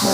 Hello,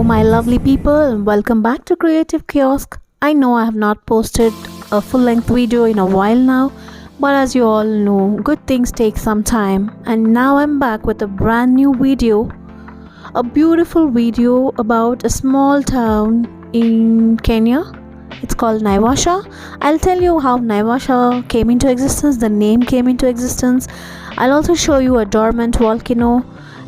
my lovely people, welcome back to Creative Kiosk. I know I have not posted a full length video in a while now, but as you all know, good things take some time, and now I'm back with a brand new video. A beautiful video about a small town in Kenya. It's called Naivasha. I'll tell you how Naivasha came into existence, the name came into existence. I'll also show you a dormant volcano.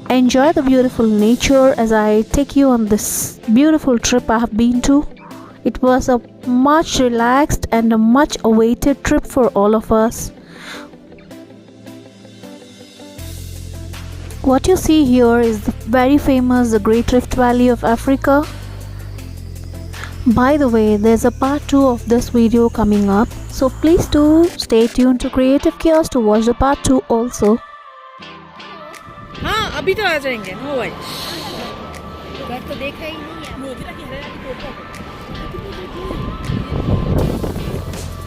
Enjoy the beautiful nature as I take you on this beautiful trip I have been to. It was a much relaxed and a much awaited trip for all of us. What you see here is the very famous the Great Rift Valley of Africa. By the way, there's a part 2 of this video coming up, so please do stay tuned to Creative Kiosk to watch the part 2 also. हाँ अभी तो आ जाएंगे no भाई घर तो देखा ही नहीं है।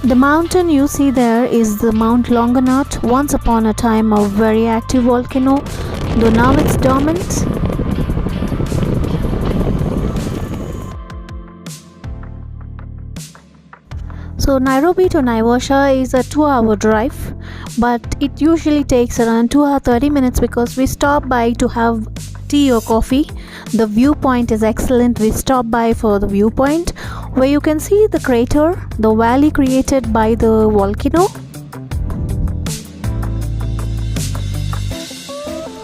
The mountain you see there is the Mount Longonot, once upon a time a very active volcano, though now it's dormant. So Nairobi to Naivasha is a 2-hour drive, but it usually takes around 2 hours 30 minutes because we stop by to have tea or coffee. The viewpoint is excellent. We stop by for the viewpoint where you can see the crater, the valley created by the volcano.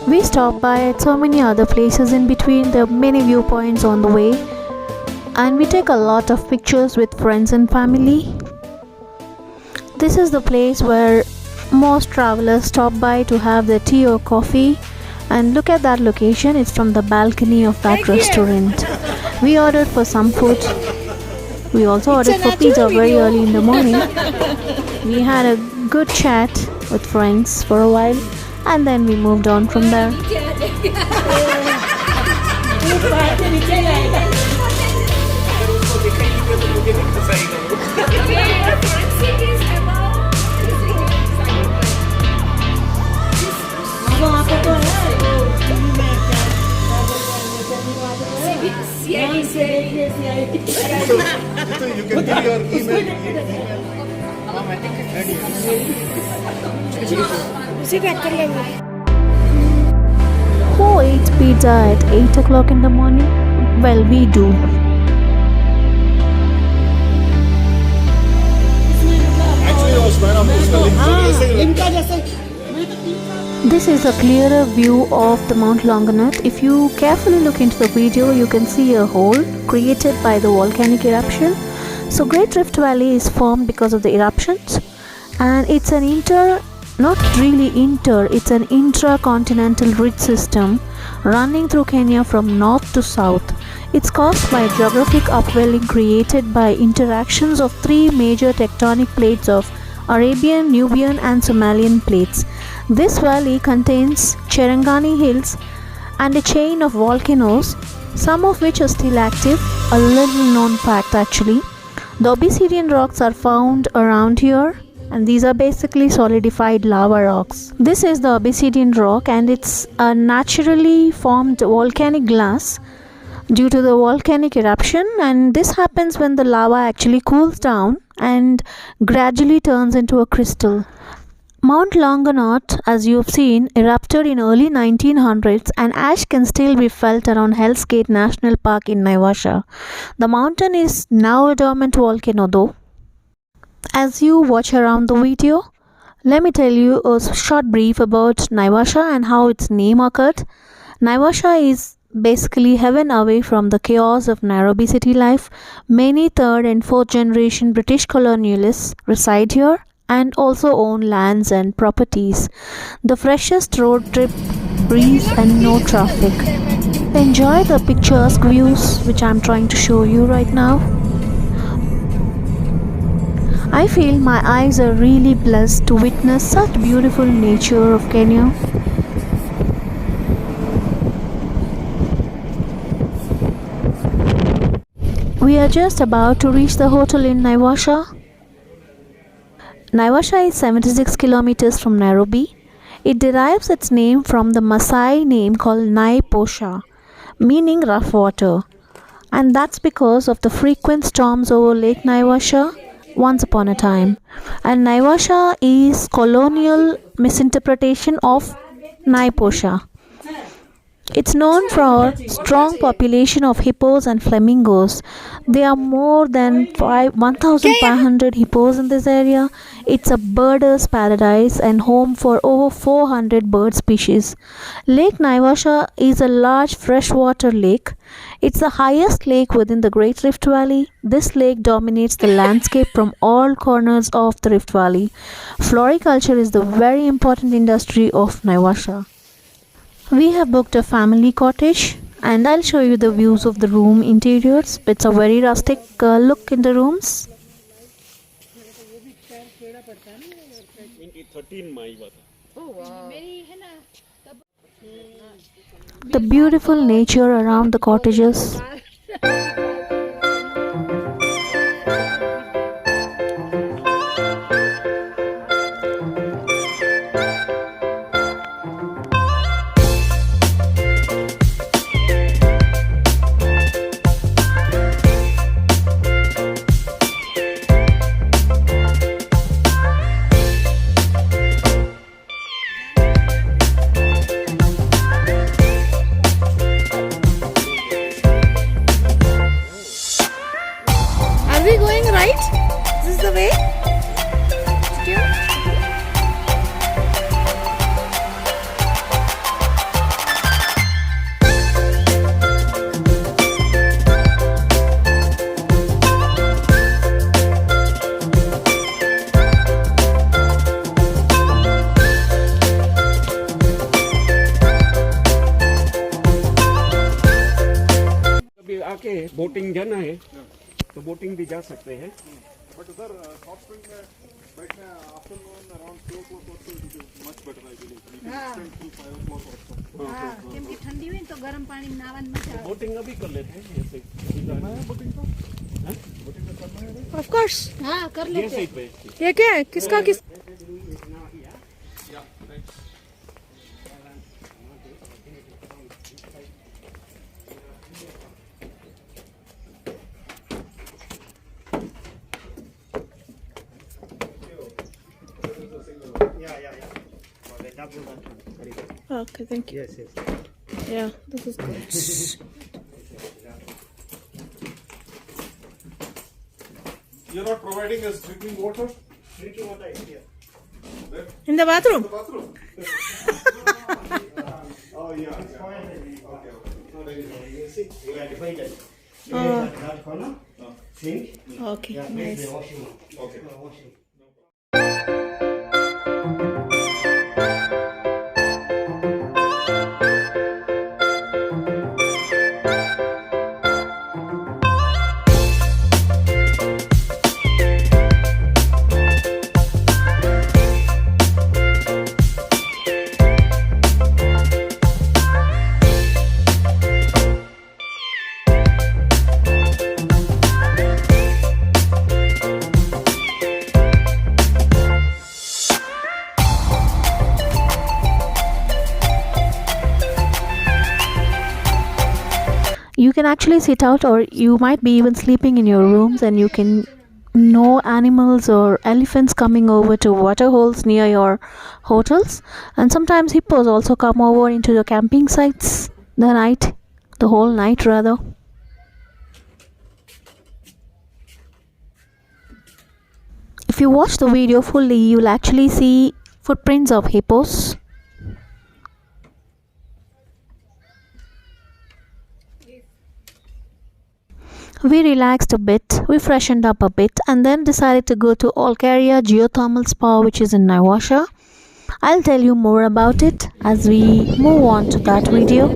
We stop by at so many other places in between. There are many viewpoints on the way, and we take a lot of pictures with friends and family. This is the place where most travelers stop by to have their tea or coffee, and look at that location. It's from the balcony of that restaurant. We ordered for some food. We also ordered for pizza very early in the morning. We had a good chat with friends for a while, and then we moved on from there. You can give your email. Who eats pizza at 8 o'clock in the morning? Well, we do. This is a clearer view of the Mount Longonot. If you carefully look into the video, you can see a hole created by the volcanic eruption. So Great Rift Valley is formed because of the eruptions, and it's an it's an intracontinental ridge system running through Kenya from north to south. It's caused by geographic upwelling created by interactions of 3 major tectonic plates of Arabian, Nubian and Somalian plates. This valley contains Cherangani Hills and a chain of volcanoes, some of which are still active. A little known fact actually. The obsidian rocks are found around here, and these are basically solidified lava rocks. This is the obsidian rock, and it's a naturally formed volcanic glass due to the volcanic eruption, and this happens when the lava actually cools down and gradually turns into a crystal. Mount Longonot, as you have seen, erupted in early 1900s, and ash can still be felt around Hell's Gate National Park in Naivasha. The mountain is now a dormant volcano though. As you watch around the video, let me tell you a short brief about Naivasha and how its name occurred. Naivasha is basically heaven away from the chaos of Nairobi city life. Many 3rd and 4th generation British colonialists reside here and also own lands and properties. The freshest road trip, breeze and no traffic. Enjoy the picturesque views which I'm trying to show you right now. I feel my eyes are really blessed to witness such beautiful nature of Kenya. We are just about to reach the hotel in Naivasha. Naivasha is 76 kilometers from Nairobi. It derives its name from the Maasai name called Naiposha, meaning rough water. And that's because of the frequent storms over Lake Naivasha once upon a time. And Naivasha is colonial misinterpretation of Naiposha. It's known for strong population of hippos and flamingos. There are more than 1,500 hippos in this area. It's a birder's paradise and home for over 400 bird species. Lake Naivasha is a large freshwater lake. It's the highest lake within the Great Rift Valley. This lake dominates the landscape from all corners of the Rift Valley. Floriculture is the very important industry of Naivasha. We have booked a family cottage and I'll show you the views of the room interiors. It's a very rustic look in the rooms. 13 The beautiful nature around the cottages. Are we going right? This is the way? अभी आके boating जाना है तो boating भी जा सकते हैं. But sir, hot spring में बैठने afternoon around 2 o'clock also it is much better I believe. We can extend till 5 o'clock also. કેમ કે ઠંડી હોય ને તો ગરમ પાણી નાવાની મજા આવે. बोटिंग अभी कर लेते हैं ऐसे. Boating का? हाँ? Boating का करना है? Of course. हाँ कर ये लेते हैं. साइड पे. ये क्या है? किसका किस? Okay, thank you. Yes, yes. Yeah, this is good. You're not providing us drinking water? In the bathroom? The bathroom? Oh yeah. Okay, nice. Okay. You can actually sit out, or you might be even sleeping in your rooms, and you can know animals or elephants coming over to water holes near your hotels. And sometimes hippos also come over into the camping sites the whole night rather. If you watch the video fully, you'll actually see footprints of hippos. We relaxed a bit, we freshened up a bit, and then decided to go to Olkaria Geothermal Spa, which is in Naivasha. I'll tell you more about it as we move on to that video.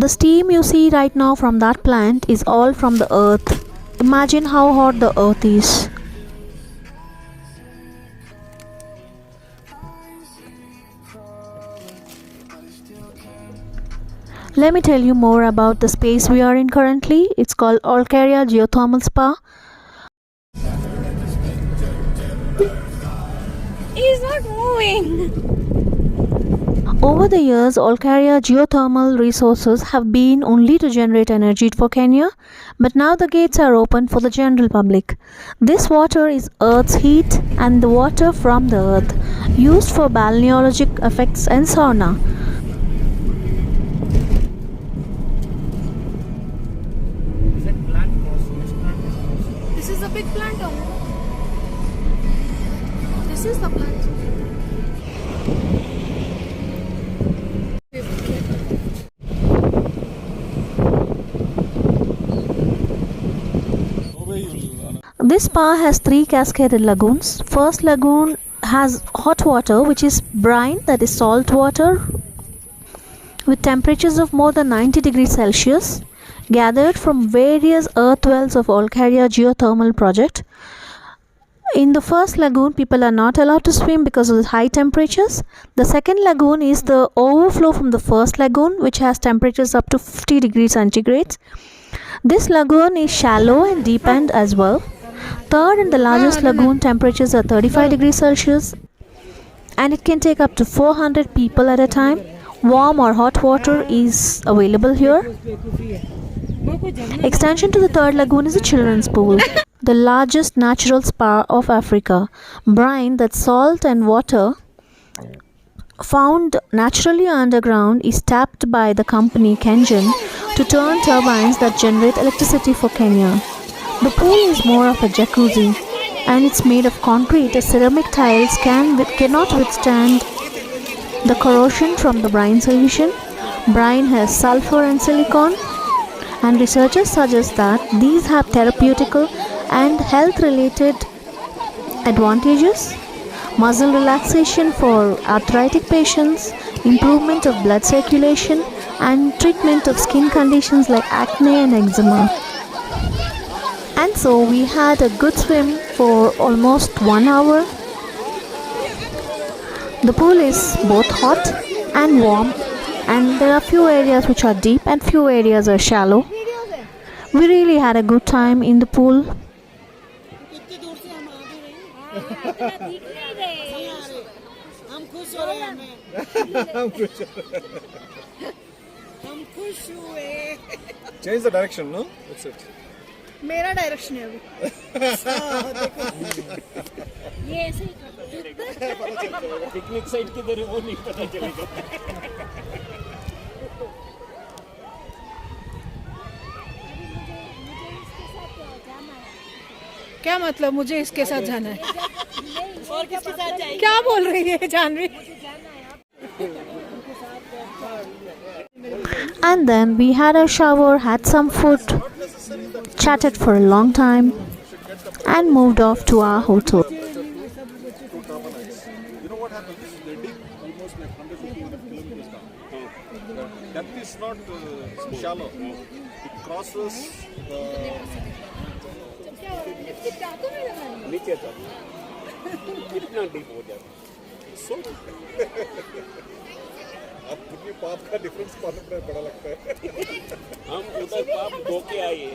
The steam you see right now from that plant is all from the earth. Imagine how hot the earth is. Let me tell you more about the space we are in currently. It's called Olkaria Geothermal Spa. He's not moving. Over the years, Olkaria geothermal resources have been only to generate energy for Kenya, but now the gates are open for the general public. This water is Earth's heat and the water from the Earth, used for balneologic effects and sauna. This is a big plant. This is the plant. This spa has 3 cascaded lagoons. First lagoon has hot water, which is brine, that is salt water, with temperatures of more than 90 degrees Celsius, gathered from various earth wells of Olkaria geothermal project. In the first lagoon, people are not allowed to swim because of the high temperatures. The second lagoon is the overflow from the first lagoon, which has temperatures up to 50 degrees centigrade. This lagoon is shallow and deep end as well. Third and the largest lagoon, temperatures are 35 degrees Celsius and it can take up to 400 people at a time. Warm or hot water is available here. Extension to the third lagoon is a children's pool, the largest natural spa of Africa. Brine, that's salt and water found naturally underground, is tapped by the company Kengen to turn turbines that generate electricity for Kenya. The pool is more of a jacuzzi and it's made of concrete as ceramic tiles cannot withstand the corrosion from the brine solution. Brine has sulfur and silicon, and researchers suggest that these have therapeutical and health related advantages. Muscle relaxation for arthritic patients, improvement of blood circulation, and treatment of skin conditions like acne and eczema. And so we had a good swim for almost 1 hour. The pool is both hot and warm, and there are few areas which are deep and few areas are shallow. We really had a good time in the pool. Change the direction, no? That's it. मेरा direction है अभी ये ऐसे ही picnic side किधर है वो नहीं पता चलेगा। क्या मतलब मुझे इसके साथ जाना है और किसके साथ जाएगी? क्या बोल रही है Janvi? And then we had a shower, had some food, chatted for a long time, and moved off to our hotel. You know what happens? They dig almost like 100-200 kilometers down. The depth is not shallow. It crosses नीचे तक कितना deep हो जाता है। so अब पुण्य पाप का डिफरेंस मालूम नहीं बड़ा लगता है। हम उधर पाप धो के आए,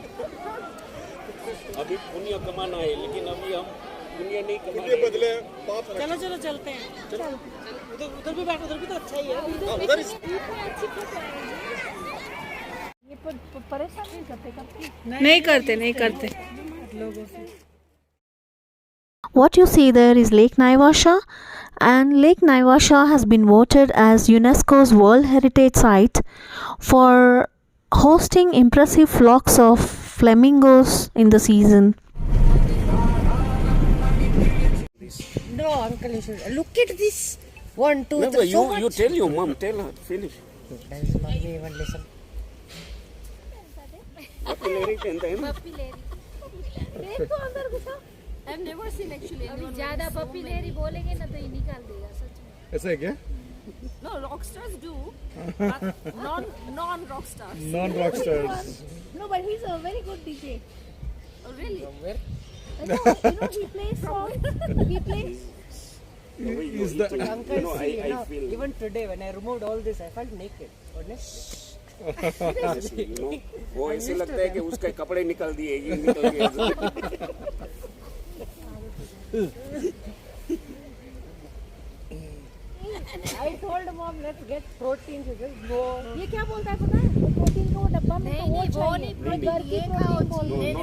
अभी पुण्य कमाना है, लेकिन अभी हम पुण्य नहीं कमा पुण्य बदले पाप। चलो चलो चलते हैं उधर उधर भी बैठो उधर भी तो अच्छा ही है उधर ये परेशान नहीं करते लोगों से। What you see there is Lake Naivasha, and Lake Naivasha has been voted as UNESCO's World Heritage Site for hosting impressive flocks of flamingos in the season. No, uncle, you should look at this. 1, 2, No, 3. you tell your mom, tell her, finish. Does mommy even listen? देखो अंदर घुसा। I've never seen actually. अभी ज़्यादा puppy लेरी बोलेंगे ना तो ये निकाल देगा सच में। ऐसा है क्या? No, rock stars do, but non-rock stars. Non-rock stars. No, but he's a very good DJ. Oh, really? Where? No, he plays songs. He plays. Is the Uncle, I feel even today when I removed all this, I felt naked. वो ऐसे लगता है कि उसके कपड़े निकल दिए ये निकल गए I told mom, let's get protein. She says, no. ये क्या बोलता है पता है? प्रोटीन का वो डब्बा में तो वो चाहिए। घर की प्रोटीन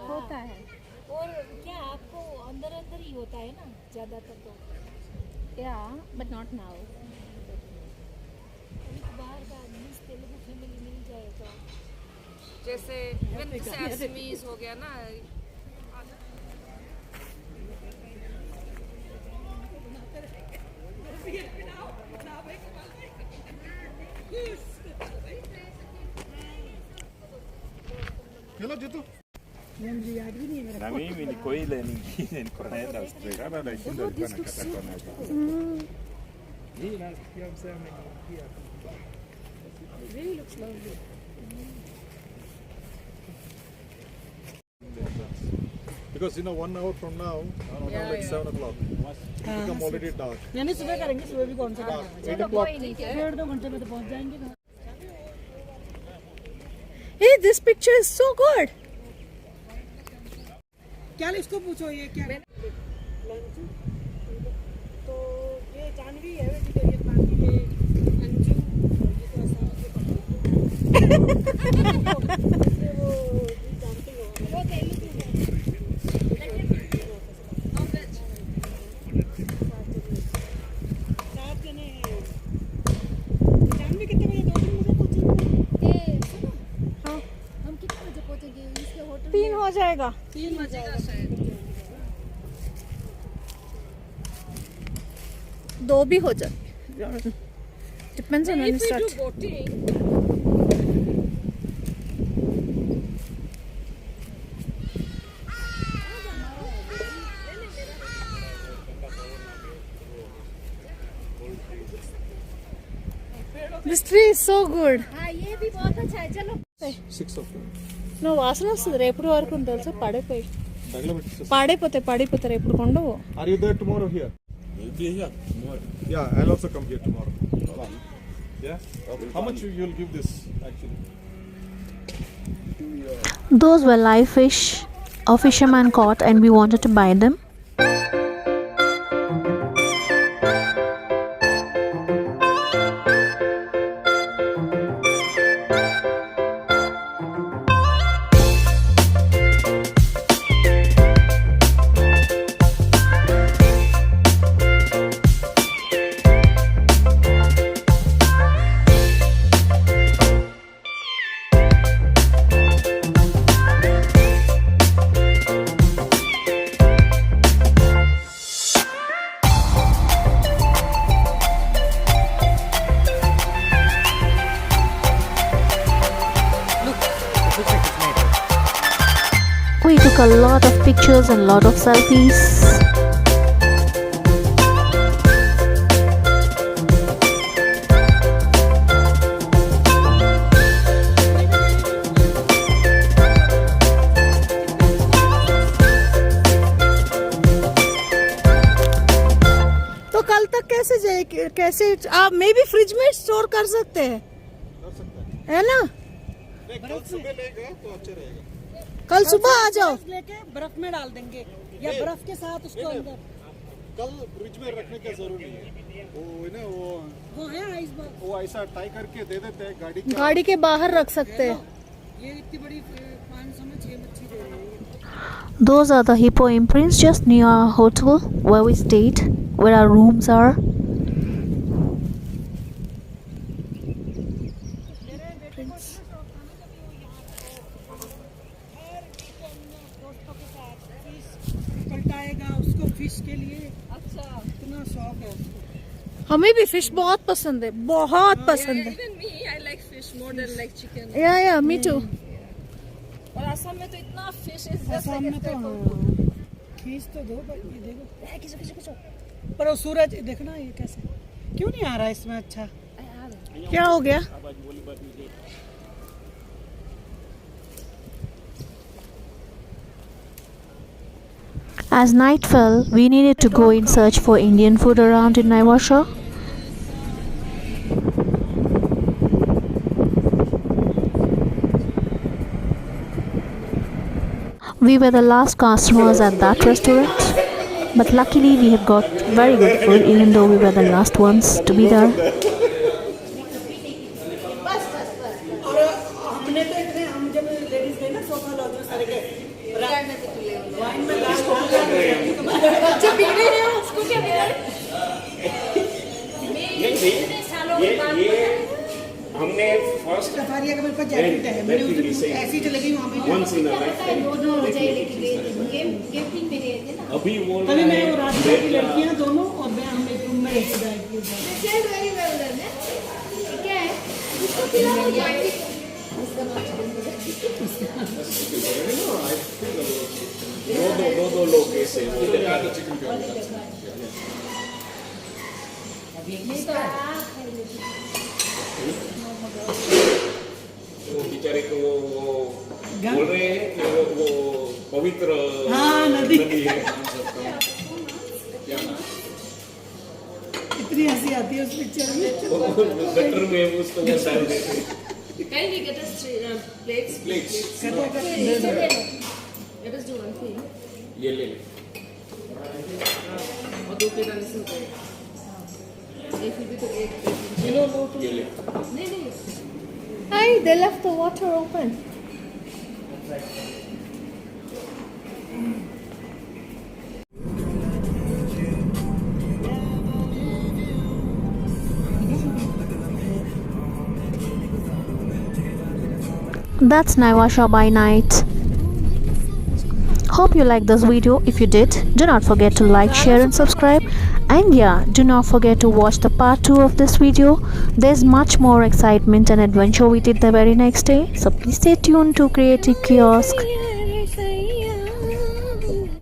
होता है। और क्या आपको अंदर अंदर ही होता है ना ज्यादातर तो। Yeah, but not now. बाहर का तेलुगु फैमिली मिल जाए तो जैसे सैसमीज हो गया ना Hello, Jitu. Na mimi niko ile nyingine niko naenda Australia na shida ilikuwa nakata kona hapo. Hii nasikia msema ameniambia. really looks lovely. Because 1 hour from now, around like 7 o'clock, it become already dark. यानी सुबह करेंगे, सुबह भी कौन सा करना है? 8 o'clock. 1.5-2 घंटे में तो पहुंच जाएंगे। Hey, this picture is so good. क्या इसको पूछो ये क्या? तो ये जानवी है वैसे तो ये बाकी ये अंजू वो जानती हो वो तेलुगु है सात जने हैं जानवी कितने बजे 2-3 बजे पहुंचेंगे सुनो हाँ हम कितने बजे पहुंचेंगे इसके होटल 3 हो जाएगा 3 बजेगा शायद 2 भी हो जाए depends on when if we do start boating This tree is so good. हाँ ये भी बहुत अच्छा है चलो 6 o'clock. No, వాసన వస్తుంది రేపు వరకు ఉంటుంది తెలుసా పాడైపోయి Bagla పాడైపోతారు రేపు కొండవు. Are you there tomorrow here? We'll be here tomorrow. Yeah, I'll also come here tomorrow. Yeah? How much you'll give this actually? Those were live fish a fisherman caught and we wanted to buy them. We took a lot of pictures and lot of selfies. तो कल तक कैसे जाए कैसे आप मे भी fridge में store कर सकते हैं है ना नहीं, कल सुबह लेगा तो अच्छा रहेगा. कल सुबह आ जाओ लेके बर्फ में डाल देंगे या बर्फ के साथ उसको अंदर कल फ्रिज में रखने का जरूरी नहीं है. वो है ना वो है आइस बर्फ वो ऐसा टाई करके दे देते हैं गाड़ी का. गाड़ी के बाहर रख सकते हैं. ये इतनी बड़ी 500 में 6 मच्छी दे रही है. Those are the hippo imprints just near our hotel where we stayed, where our rooms are. पलटाएगा उसको फिश के लिए. अच्छा इतना शौक है उसको. हमें भी फिश बहुत पसंद है, बहुत पसंद है। Even me, I like fish more than like chicken. या मी टू। और असम में तो इतना fish is just Assam like में a तो type of हाँ, food. खींच तो दो पर ये देखो पर वो सूरज देखना ये कैसे क्यों नहीं आ रहा इसमें? अच्छा क्या हो गया? As night fell, we needed to go in search for Indian food around in Naivasha. We were the last customers at that restaurant, but luckily we have got very good food even though we were the last ones to be there. और हमने तो इतने हम जब ladies गए ना sofa Lothar सारे के वाइन में अच्छा पी रहे हैं उसको क्या मिला? नहीं ये हमने फर्स्ट सफारिया का मेरे पास जैकेट है, मैंने उस दिन ऐसी चले गई वहाँ पे वंस इन अ लाइफ अभी वो तभी मैं वो राधिका की लड़कियाँ दोनों और मैं हम एक रूम में एक बैठ के दो लोग ऐसे वो बेचारे को वो बोल रहे हैं कि वो पवित्र नदी है। इतनी हंसी आती है उस पिक्चर में। गटर में उसको वो डाल देते हैं। Can we get us plates? Plates. Let us do one thing. ये ले ले। और दो प्लेट आने से होता है। एक भी तो एक ये ले। नहीं Hi, they left the water open. That's Naivasha by night. Hope you liked this video. If you did, do not forget to like, share and subscribe. And yeah, do not forget to watch the part 2 of this video. There's much more excitement and adventure we did the very next day. So please stay tuned to Creative Kiosk.